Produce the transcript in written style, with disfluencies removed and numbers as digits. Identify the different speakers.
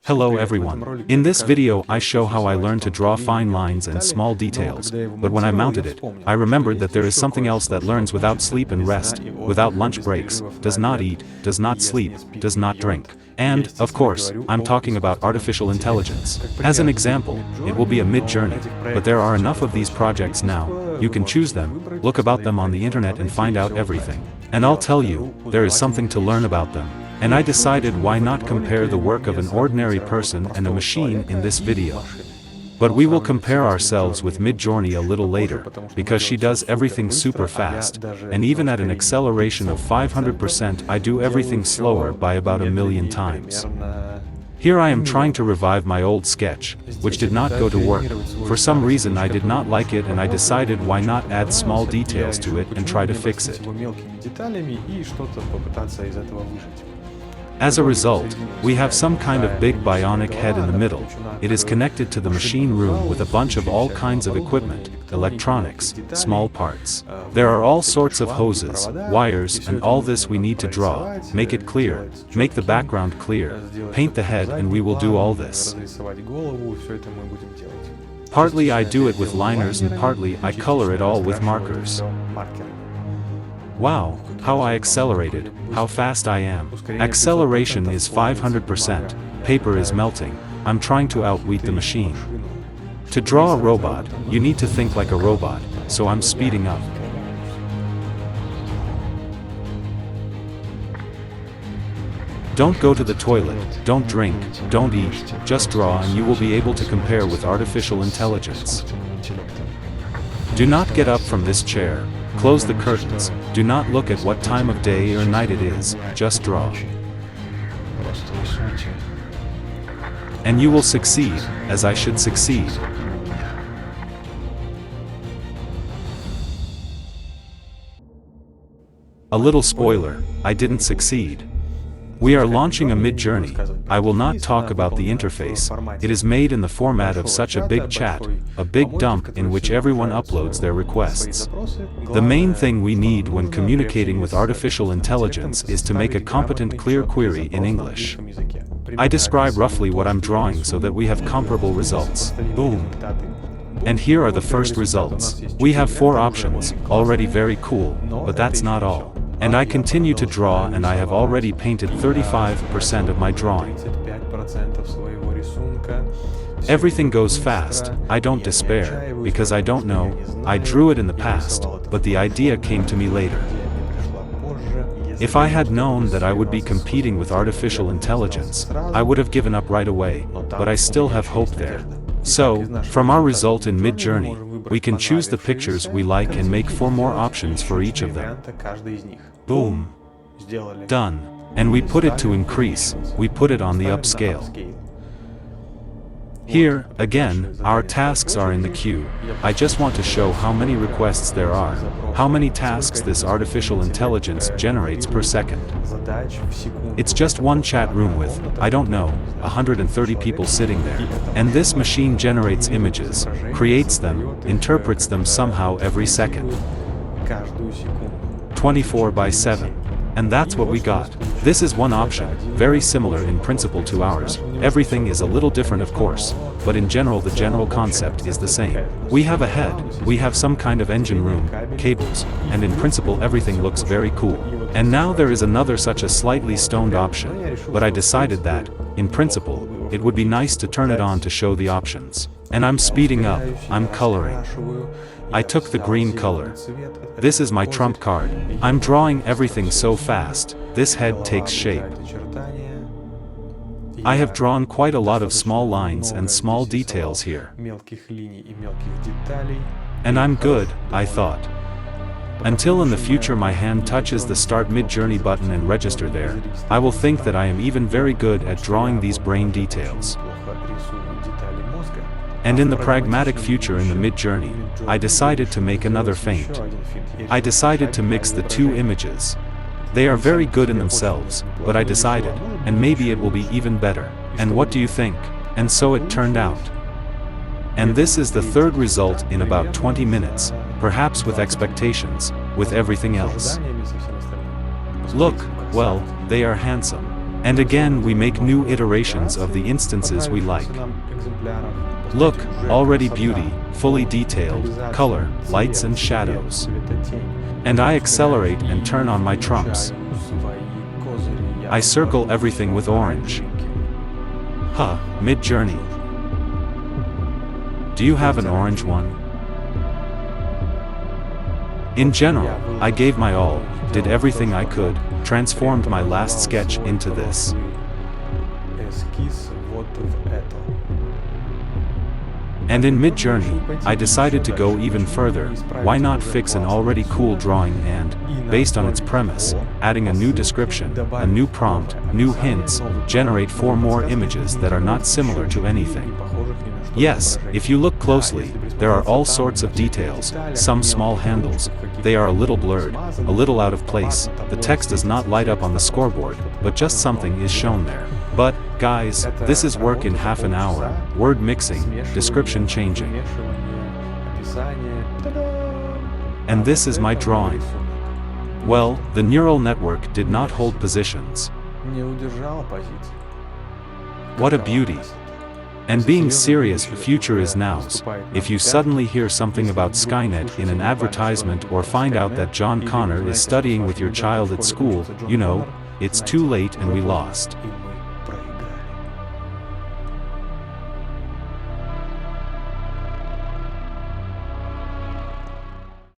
Speaker 1: Hello everyone. In this video I show how I learned to draw fine lines and small details, but when I mounted it, I remembered that there is something else that learns without sleep and rest, without lunch breaks, does not eat, does not sleep, does not drink. And, of course, I'm talking about artificial intelligence. As an example, it will be a Midjourney, but there are enough of these projects now, you can choose them, look about them on the internet and find out everything. And I'll tell you, there is something to learn about them. And I decided why not compare the work of an ordinary person and a machine in this video. But we will compare ourselves with Midjourney a little later, because she does everything super fast, and even at an acceleration of 500% I do everything slower by about 1,000,000 times. Here I am trying to revive my old sketch, which did not go to work. For some reason I did not like it and I decided why not add small details to it and try to fix it. As a result, we have some kind of big bionic head in the middle. It is connected to the machine room with a bunch of all kinds of equipment, electronics, small parts. There are all sorts of hoses, wires, and all this we need to draw, make it clear, make the background clear, paint the head, and we will do all this. Partly I do it with liners and partly I color it all with markers. Wow, how I accelerated, how fast I am. Acceleration is 500%, paper is melting, I'm trying to outwit the machine. To draw a robot, you need to think like a robot, so I'm speeding up. Don't go to the toilet, don't drink, don't eat, just draw and you will be able to compare with artificial intelligence. Do not get up from this chair. Close the curtains, do not look at what time of day or night it is, just draw. And you will succeed, as I should succeed. A little spoiler, I didn't succeed. We are launching a Midjourney. I will not talk about the interface. It is made in the format of such a big chat, a big dump in which everyone uploads their requests. The main thing we need when communicating with artificial intelligence is to make a competent, clear query in English. I describe roughly what I'm drawing so that we have comparable results. Boom. And here are the first results. We have 4 options, already very cool, but that's not all. And I continue to draw and I have already painted 35% of my drawing. Everything goes fast, I don't despair, because I don't know, I drew it in the past, but the idea came to me later. If I had known that I would be competing with artificial intelligence, I would have given up right away, but I still have hope there. So, from our result in Midjourney, we can choose the pictures we like and make 4 more options for each of them. Boom. Done. And we put it to increase, we put it on the upscale. Here, again, our tasks are in the queue. I just want to show how many requests there are, how many tasks this artificial intelligence generates per second. It's just one chat room with, I don't know, 130 people sitting there. And this machine generates images, creates them, interprets them somehow every second. 24/7. And that's what we got. This is one option, very similar in principle to ours. Everything is a little different of course, but in general the general concept is the same. We have a head, we have some kind of engine room, cables, and in principle everything looks very cool. And now there is another such a slightly stoned option, but I decided that, in principle, it would be nice to turn it on to show the options. And I'm speeding up, I'm coloring. I took the green color. This is my trump card. I'm drawing everything so fast, this head takes shape. I have drawn quite a lot of small lines and small details here. And I'm good, I thought. Until in the future my hand touches the Start Midjourney button and register there, I will think that I am even very good at drawing these brain details. And in the pragmatic future in the Midjourney, I decided to make another feint. I decided to mix the 2 images. They are very good in themselves, but I decided, and maybe it will be even better. And what do you think? And so it turned out. And this is the third result in about 20 minutes, perhaps with expectations, with everything else. Look, well, they are handsome. And again we make new iterations of the instances we like. Look, already beauty, fully detailed, color, lights and shadows. And I accelerate and turn on my trumps. I circle everything with orange. Midjourney. Do you have an orange one? In general, I gave my all, did everything I could, transformed my last sketch into this. And in Midjourney, I decided to go even further. Why not fix an already cool drawing and, based on its premise, adding a new description, a new prompt, new hints, generate 4 more images that are not similar to anything. Yes, if you look closely, there are all sorts of details, some small handles. They are a little blurred, a little out of place, the text does not light up on the scoreboard, but just something is shown there. But, guys, this is work in half an hour, word mixing, description changing. And this is my drawing. Well, the neural network did not hold positions. What a beauty. And being serious, the future is now's. If you suddenly hear something about Skynet in an advertisement or find out that John Connor is studying with your child at school, you know, it's too late and we lost.